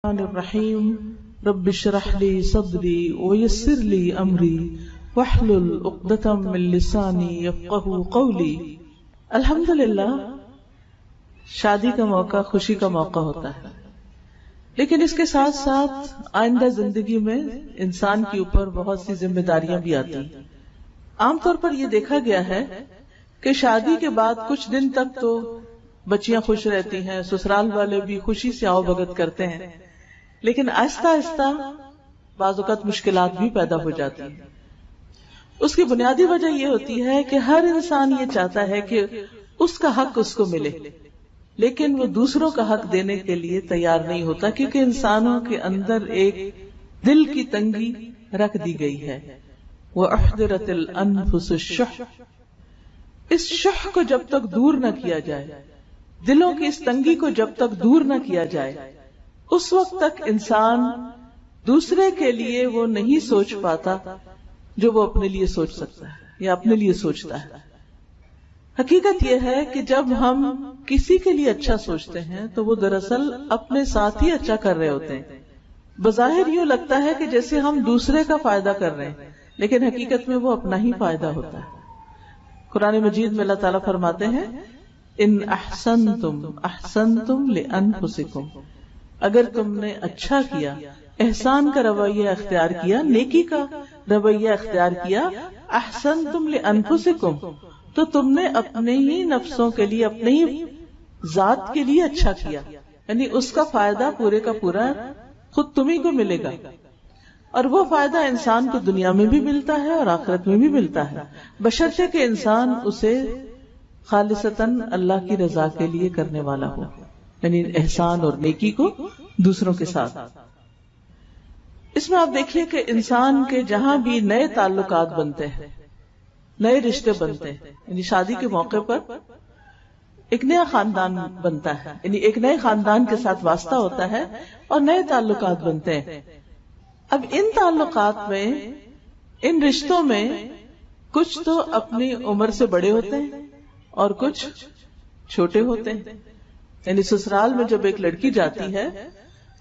الرحمن الرحیم رب اشرح لی صدری ویسر لی امری واحلل عقدۃ من لسانی یفقہوا قولی۔ الحمدللہ شادی کا موقع خوشی کا موقع ہوتا ہے، لیکن اس کے ساتھ ساتھ آئندہ زندگی میں انسان کے اوپر بہت سی ذمہ داریاں بھی آتی ہیں۔ عام طور پر یہ دیکھا گیا ہے کہ شادی کے بعد کچھ دن تک تو بچیاں خوش رہتی ہیں، سسرال والے بھی خوشی سے آؤ بھگت کرتے ہیں، لیکن آہستہ آہستہ بعض اوقات مشکلات بھی پیدا ہو جاتی ہیں۔ اس کی بنیادی وجہ یہ ہوتی ہے کہ ہر انسان یہ چاہتا ہے کہ اس کا حق اس کو ملے، لیکن وہ دوسروں کا حق دینے کے لیے تیار نہیں ہوتا، کیونکہ انسانوں کے اندر ایک دل کی تنگی رکھ دی گئی ہے۔ وَأُحْضِرَتِ الْأَنفُسُ الشُّحَّ، اس شح کو جب تک دور نہ کیا جائے، دلوں کی اس تنگی کو جب تک دور نہ کیا جائے، اس وقت تک انسان دوسرے کے لیے وہ نہیں سوچ پاتا جو وہ اپنے لیے سوچ سکتا ہے یا اپنے لیے سوچتا ہے۔ حقیقت یہ ہے کہ جب ہم کسی کے لیے اچھا سوچتے ہیں تو وہ دراصل اپنے ساتھ ہی اچھا کر رہے ہوتے ہیں۔ بظاہر یوں لگتا ہے کہ جیسے ہم دوسرے کا فائدہ کر رہے ہیں، لیکن حقیقت میں وہ اپنا ہی فائدہ ہوتا ہے۔ قرآن مجید میں اللہ تعالیٰ فرماتے ہیں ان احسنتم احسنتم لانفسکم، اگر تم نے اچھا کیا، احسان کا رویہ اختیار کیا، نیکی کا رویہ اختیار کیا، احسنتم لانفسکم، تو تم نے اپنے ہی نفسوں کے لیے، اپنے ہی ذات کے لیے اچھا کیا، یعنی اس کا فائدہ پورے کا پورا خود تمہیں کو ملے گا، اور وہ فائدہ انسان کو دنیا میں بھی ملتا ہے اور آخرت میں بھی ملتا ہے، بشرطے کہ انسان اسے خالصتاً اللہ کی رضا کے لیے کرنے والا ہو، یعنی احسان اور نیکی کو دوسروں کے ساتھ۔ اس میں آپ دیکھیے کہ انسان کے جہاں بھی نئے تعلقات بنتے ہیں، نئے رشتے بنتے ہیں، یعنی شادی کے موقع پر ایک نیا خاندان بنتا ہے، یعنی ایک نئے خاندان کے ساتھ واسطہ ہوتا ہے اور نئے تعلقات بنتے ہیں۔ اب ان تعلقات میں، ان رشتوں میں کچھ تو اپنی عمر سے بڑے ہوتے ہیں اور کچھ چھوٹے ہوتے ہیں، یعنی سسرال میں جب ایک لڑکی جاتی ہے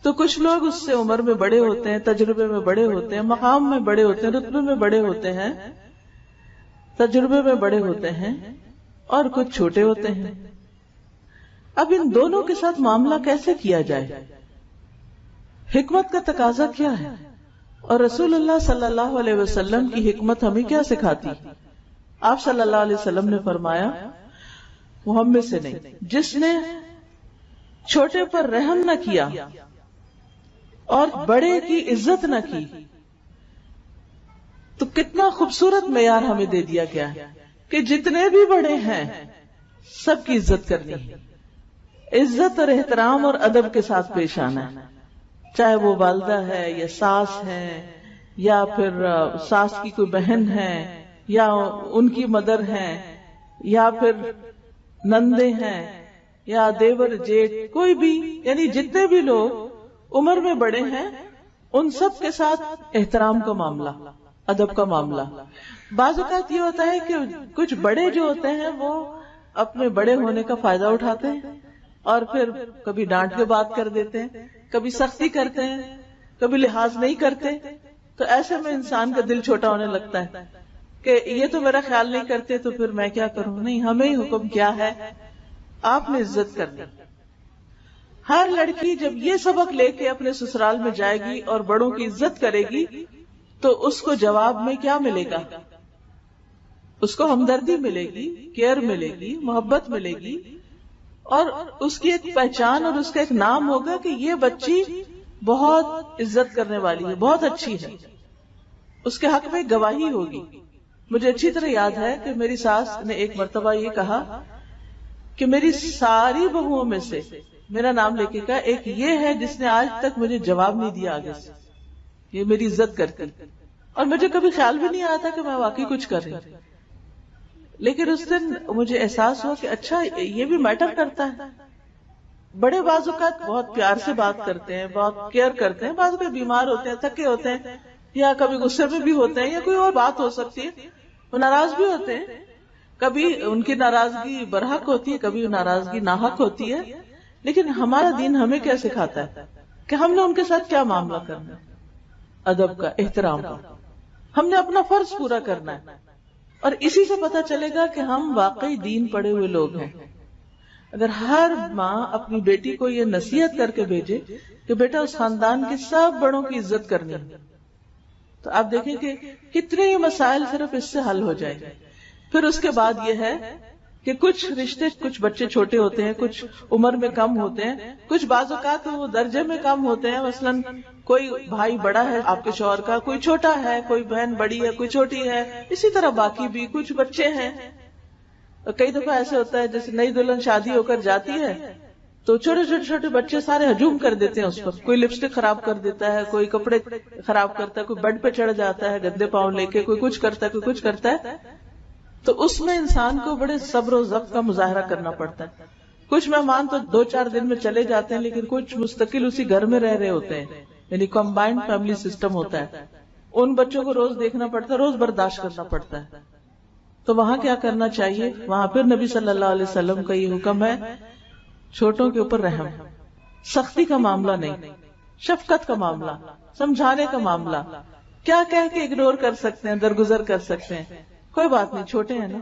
تو کچھ لوگ اس سے عمر میں بڑے ہوتے ہیں، تجربے میں بڑے ہوتے ہیں، مقام میں بڑے ہوتے ہیں، رتبے میں بڑے ہوتے ہیں، تجربے میں بڑے ہوتے ہیں، اور کچھ چھوٹے ہوتے ہیں۔ اب ان دونوں کے ساتھ معاملہ کیسے کیا جائے؟ حکمت کا تقاضا کیا ہے؟ اور رسول اللہ صلی اللہ علیہ وسلم کی حکمت ہمیں کیا سکھاتی؟ آپ صلی اللہ علیہ وسلم نے فرمایا وہ ہم میں سے نہیں، جس نے چھوٹے پر رحم نہ کیا اور بڑے کی عزت نہ کی۔ تو کتنا خوبصورت معیار ہمیں دے دیا گیا ہے کہ جتنے بھی بڑے ہیں سب کی عزت کرنی ہے، عزت اور احترام اور ادب کے ساتھ پیش آنا ہے، چاہے وہ والدہ ہے یا ساس ہے یا پھر ساس کی کوئی بہن ہے یا ان کی مدر ہے یا پھر نندے ہیں یا دیور جیٹ، کوئی بھی، یعنی جتنے بھی لوگ عمر میں بڑے ہیں ان سب کے ساتھ احترام کا معاملہ، ادب کا معاملہ۔ بعض اوقات یہ ہوتا ہے کہ کچھ بڑے جو ہوتے ہیں وہ اپنے بڑے ہونے کا فائدہ اٹھاتے ہیں اور پھر کبھی ڈانٹ کے بات کر دیتے ہیں، کبھی سختی کرتے ہیں، کبھی لحاظ نہیں کرتے، تو ایسے میں انسان کا دل چھوٹا ہونے لگتا ہے کہ یہ تو میرا خیال نہیں کرتے تو پھر میں کیا کروں۔ نہیں، ہمیں حکم کیا ہے، آپ نے عزت کرنی۔ ہر لڑکی جب یہ سبق لے کے اپنے سسرال میں جائے گی اور بڑوں کی عزت کرے گی تو اس کو جواب میں کیا ملے گا؟ اس کو ہمدردی ملے گی، کیئر ملے گی، محبت ملے گی، اور اس کی ایک پہچان اور اس کا ایک نام ہوگا کہ یہ بچی بہت عزت کرنے والی ہے، بہت اچھی ہے، اس کے حق میں گواہی ہوگی۔ مجھے اچھی طرح یاد ہے کہ میری ساس نے ایک مرتبہ یہ کہا کہ میری ساری بہوؤں میں سے، میرا نام لے کے کہا، ایک یہ ہے جس نے آج تک مجھے جواب نہیں دیا آگے سے، یہ میری عزت کرتی، اور مجھے کبھی خیال بھی نہیں آیا تھا کہ میں واقعی کچھ کر رہی ہوں، لیکن اس دن مجھے احساس ہوا کہ اچھا یہ بھی میٹر کرتا ہے۔ بڑے بعض اوقات بہت پیار سے بات کرتے ہیں، بہت کیئر کرتے ہیں، بعض اوقات بیمار ہوتے ہیں، تھکے ہوتے ہیں، یا کبھی غصے میں بھی ہوتے ہیں، یا کوئی اور بات ہو سکتی ہے، وہ ناراض بھی ہوتے ہیں، کبھی ان کی ناراضگی برحق ہوتی ہے، کبھی ناراضگی ناحق ہوتی ہے، لیکن ہمارا دین ہمیں کیا سکھاتا ہے کہ ہم نے ان کے ساتھ کیا معاملہ کرنا ہے، ادب کا، احترام کا. ہم نے اپنا فرض پورا کرنا ہے، اور اسی سے پتہ چلے گا کہ ہم واقعی دین پڑھے ہوئے لوگ ہیں. اگر ہر ماں اپنی بیٹی کو یہ نصیحت کر کے بھیجے کہ بیٹا اس خاندان کے سب بڑوں کی عزت کرنی ہے، تو آپ دیکھیں کہ کتنے مسائل صرف اس سے حل ہو جائیں گے. پھر اس کے بعد یہ ہے کہ کچھ رشتے، کچھ بچے چھوٹے ہوتے ہیں، کچھ عمر میں کم ہوتے ہیں، کچھ بعض اوقات وہ درجے میں کم ہوتے ہیں. مثلاً کوئی بھائی بڑا ہے آپ کے شوہر کا، کوئی چھوٹا ہے، کوئی بہن بڑی ہے، کوئی چھوٹی ہے، اسی طرح باقی بھی کچھ بچے ہیں. کئی دفعہ ایسے ہوتا ہے جیسے نئی دلہن شادی ہو کر جاتی ہے تو چھوٹے بچے سارے ہجوم کر دیتے ہیں اس پر. کوئی لپسٹک خراب کر دیتا ہے، کوئی کپڑے خراب کرتا ہے، کوئی بیڈ پہ چڑھ جاتا ہے گندے پاؤں لے کے، کوئی کچھ کرتا ہے، کوئی کچھ کرتا ہے. تو اس میں انسان کو بڑے صبر و ضبط کا مظاہرہ کرنا پڑتا ہے. کچھ مہمان تو 2-4 دن میں چلے جاتے ہیں، لیکن کچھ مستقل اسی گھر میں رہ رہے ہوتے ہیں، یعنی کمبائنڈ فیملی سسٹم ہوتا ہے. ان بچوں کو روز دیکھنا پڑتا ہے، روز برداشت کرنا پڑتا ہے. تو وہاں کیا کرنا چاہیے؟ وہاں پھر نبی صلی اللہ علیہ وسلم کا یہ حکم ہے، چھوٹوں کے اوپر رحم، سختی کا معاملہ نہیں، شفقت کا معاملہ، سمجھانے کا معاملہ. کیا کہہ کے اگنور کر سکتے ہیں، درگزر کر سکتے ہیں، کوئی بات نہیں، چھوٹے ہیں نا،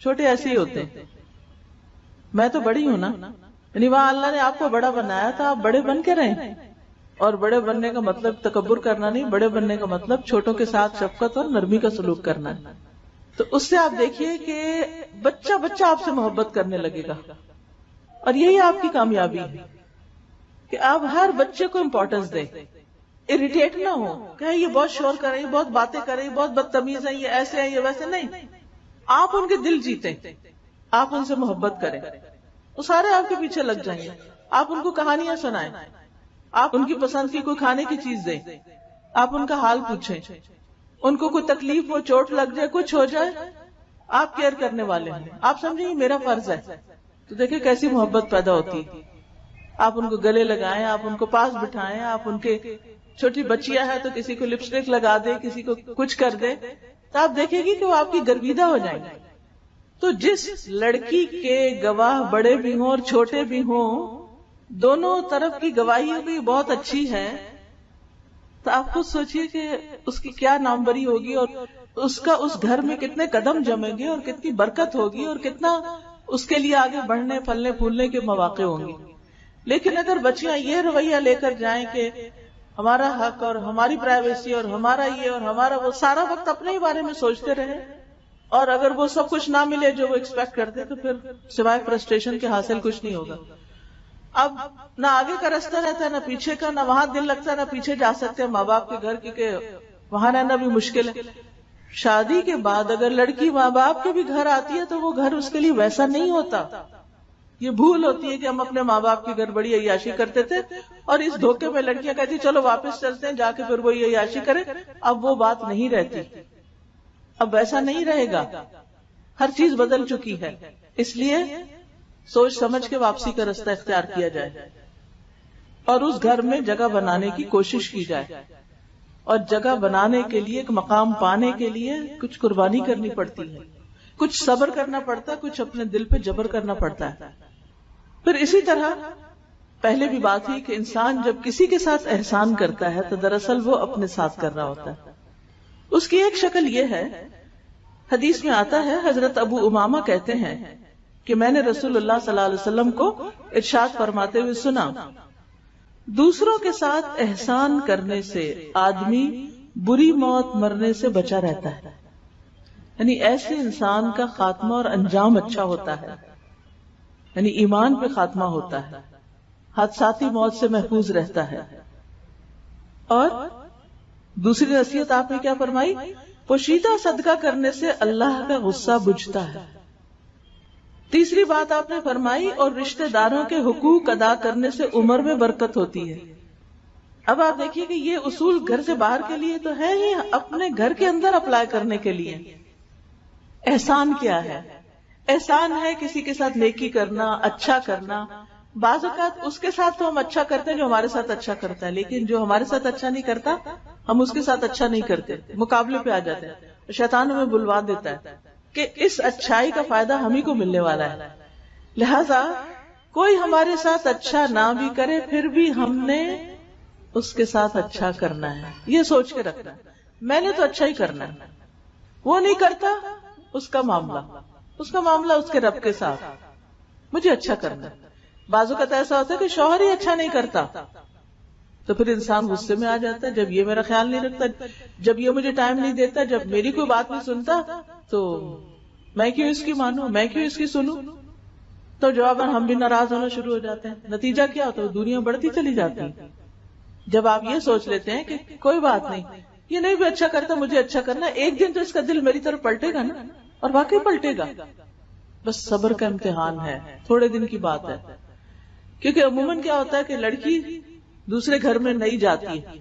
چھوٹے ایسے ہی ہوتے ہیں. میں تو بڑی ہوں نا، یعنی وہاں اللہ نے آپ کو بڑا بنایا تھا، آپ بڑے بن کے رہیں. اور بڑے بننے کا مطلب تکبر کرنا نہیں، بڑے بننے کا مطلب چھوٹوں کے ساتھ شفقت اور نرمی کا سلوک کرنا ہے. تو اس سے آپ دیکھیے کہ بچہ آپ سے محبت کرنے لگے گا. اور یہی آپ کی کامیابی ہے کہ آپ ہر بچے کو امپورٹنس دیں، اریٹیٹ نہ ہو کہ یہ بہت شور کر رہی، بہت باتیں کر رہی، بہت بدتمیز ہے، یہ ایسے ہیں، یہ ویسے. نہیں، آپ ان کے دل جیتیں، آپ ان سے محبت کریں، وہ سارے آپ کے پیچھے لگ جائیں گے. آپ ان کو کہانیاں سنائیں، آپ ان کی پسند کی کوئی کھانے کی چیز دیں، آپ ان کا حال پوچھیں، ان کو کوئی تکلیف ہو، چوٹ لگ جائے، کچھ ہو جائے، آپ کیئر کرنے والے ہیں. آپ سمجھیں یہ میرا فرض ہے. تو دیکھیں کیسی محبت پیدا ہوتی ہے. آپ ان کو گلے لگائیں، آپ ان کو پاس بٹھائیں، آپ ان کے چھوٹی بچیاں ہیں تو کسی کو لپسٹک لگا دے، کسی کو کچھ کر دے، تو آپ دیکھیں گی کہ وہ آپ کی گرویدہ ہو جائیں گے. تو جس لڑکی کے گواہ بڑے بھی ہوں اور چھوٹے بھی ہوں، دونوں طرف کی گواہی بھی بہت اچھی ہے، تو آپ خود سوچئے کہ اس کی کیا ناموری ہوگی، اور اس کا اس گھر میں کتنے قدم جمیں گے، اور کتنی برکت ہوگی، اور کتنا اس کے لیے آگے بڑھنے پھلنے پھولنے کے مواقع ہوں گے. لیکن اگر بچیاں یہ رویہ لے کر جائیں کہ ہمارا حق اور ہماری پرائیویسی اور ہمارا یہ اور ہمارا وہ، سارا وقت اپنے ہی بارے میں سوچتے رہے، اور اگر وہ سب کچھ نہ ملے جو وہ ایکسپیکٹ کرتے، تو پھر سوائے فرسٹریشن کے حاصل کچھ نہیں ہوگا. اب نہ آگے کا راستہ رہتا ہے، نہ پیچھے کا، نہ وہاں دل لگتا ہے، نہ پیچھے جا سکتے ہیں ماں باپ کے گھر، کیونکہ وہاں رہنا بھی مشکل ہے. شادی کے بعد اگر لڑکی ماں باپ کے بھی گھر آتی ہے تو وہ گھر اس کے لیے ویسا نہیں ہوتا. یہ بھول ہوتی ہے کہ ہم اپنے ماں باپ کے گھر بڑی عیاشی کرتے تھے، اور اس دھوکے میں لڑکیاں کہتی چلو واپس چلتے ہیں، جا کے پھر وہی عیاشی کریں. اب وہ بات نہیں رہتی، اب ویسا نہیں رہے گا، ہر چیز بدل چکی ہے. اس لیے سوچ سمجھ کے واپسی کا راستہ اختیار کیا جائے، اور اس گھر میں جگہ بنانے کی کوشش کی جائے. اور جگہ بنانے کے لیے، ایک مقام پانے کے لیے کچھ قربانی کرنی پڑتی ہے، کچھ صبر کرنا پڑتا ہے، کچھ اپنے دل پہ جبر کرنا پڑتا ہے. پھر اسی طرح پہلے بھی بات ہوئی کہ انسان جب کسی کے ساتھ احسان کرتا ہے تو دراصل وہ اپنے ساتھ کر رہا ہوتا ہے. اس کی ایک شکل یہ ہے، حدیث میں آتا ہے، حضرت ابو امامہ کہتے ہیں کہ میں نے رسول اللہ صلی اللہ علیہ وسلم کو ارشاد فرماتے ہوئے سنا، دوسروں کے ساتھ احسان کرنے سے آدمی بری موت مرنے سے بچا رہتا ہے. یعنی ایسے انسان کا خاتمہ اور انجام اچھا ہوتا ہے، یعنی ایمان پہ خاتمہ ہوتا ہے، حادثاتی موت سے محفوظ رہتا ہے. اور دوسری نصیحت آپ نے کیا فرمائی؟ پوشیدہ صدقہ کرنے سے اللہ کا غصہ بجھتا ہے. تیسری بات آپ نے فرمائی، اور رشتہ داروں کے حقوق ادا کرنے سے عمر میں برکت ہوتی ہے. اب آپ دیکھیے کہ یہ اصول گھر سے باہر کے لیے تو ہے ہی، اپنے گھر کے اندر اپلائی کرنے کے لیے. احسان کیا ہے؟ احسان ہے کسی کے ساتھ نیکی کرنا، اچھا کرنا. بعض اوقات اس کے ساتھ تو ہم اچھا کرتے ہیں جو ہمارے ساتھ اچھا کرتا ہے، لیکن جو ہمارے ساتھ اچھا نہیں کرتا ہم اس کے ساتھ اچھا نہیں کرتے، مقابلے پہ آ جاتے ہیں. شیطان ہمیں بلوا دیتا ہے کہ اس اچھائی کا فائدہ ہم ہی کو ملنے والا ہے، لہذا کوئی ہمارے ساتھ اچھا نہ بھی کرے پھر بھی ہم نے اس کے ساتھ اچھا کرنا ہے، یہ سوچ کے رکھنا ہے میں نے تو اچھا ہی کرنا ہے. وہ نہیں کرتا، اس کا معاملہ اس کے رب کے ساتھ، مجھے اچھا کرنا ہے. بعض اوقات ایسا ہوتا ہے کہ شوہر ہی اچھا نہیں کرتا تو پھر انسان غصے میں آ جاتا ہے، جب یہ میرا خیال نہیں رکھتا، جب یہ مجھے ٹائم نہیں دیتا، جب میری کوئی بات نہیں سنتا تو میں کیوں اس کی مانوں، میں کیوں اس کی سنوں. تو جواباً ہم بھی ناراض ہونا شروع ہو جاتے ہیں. نتیجہ کیا ہوتا ہے؟ دنیا بڑھتی چلی جاتی ہے. جب آپ یہ سوچ لیتے ہیں کہ کوئی بات نہیں، یہ نہیں بھی اچھا کرتا، مجھے اچھا کرنا، ایک دن تو اس کا دل میری طرف پلٹے گا نا، اور واقعی پلٹے گا. بس صبر کا امتحان ہے، تھوڑے دن کی بات ہے. کیونکہ عموماً کیا ہوتا ہے کہ لڑکی دوسرے گھر میں نہیں جاتی ہے،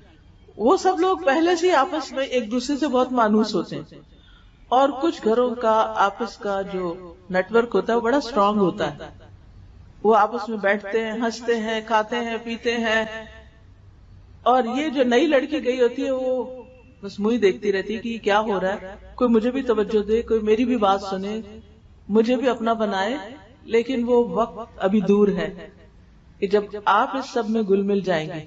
وہ سب لوگ پہلے سے آپس میں ایک دوسرے سے بہت مانوس ہوتے ہیں، اور کچھ گھروں کا آپس کا جو نیٹ ورک ہوتا ہے وہ بڑا اسٹرانگ ہوتا ہے. وہ آپس میں بیٹھتے ہیں، ہنستے ہیں، کھاتے ہیں، پیتے ہیں. اور یہ جو نئی لڑکی گئی ہوتی ہے وہ بس منہ ہی دیکھتی رہتی ہے کہ یہ کیا ہو رہا ہے، کوئی مجھے بھی توجہ دے، کوئی میری بھی بات سنے، مجھے بھی اپنا بنائے. لیکن وہ وقت ابھی دور ہے کہ جب آپ اس سب میں گل مل جائیں گے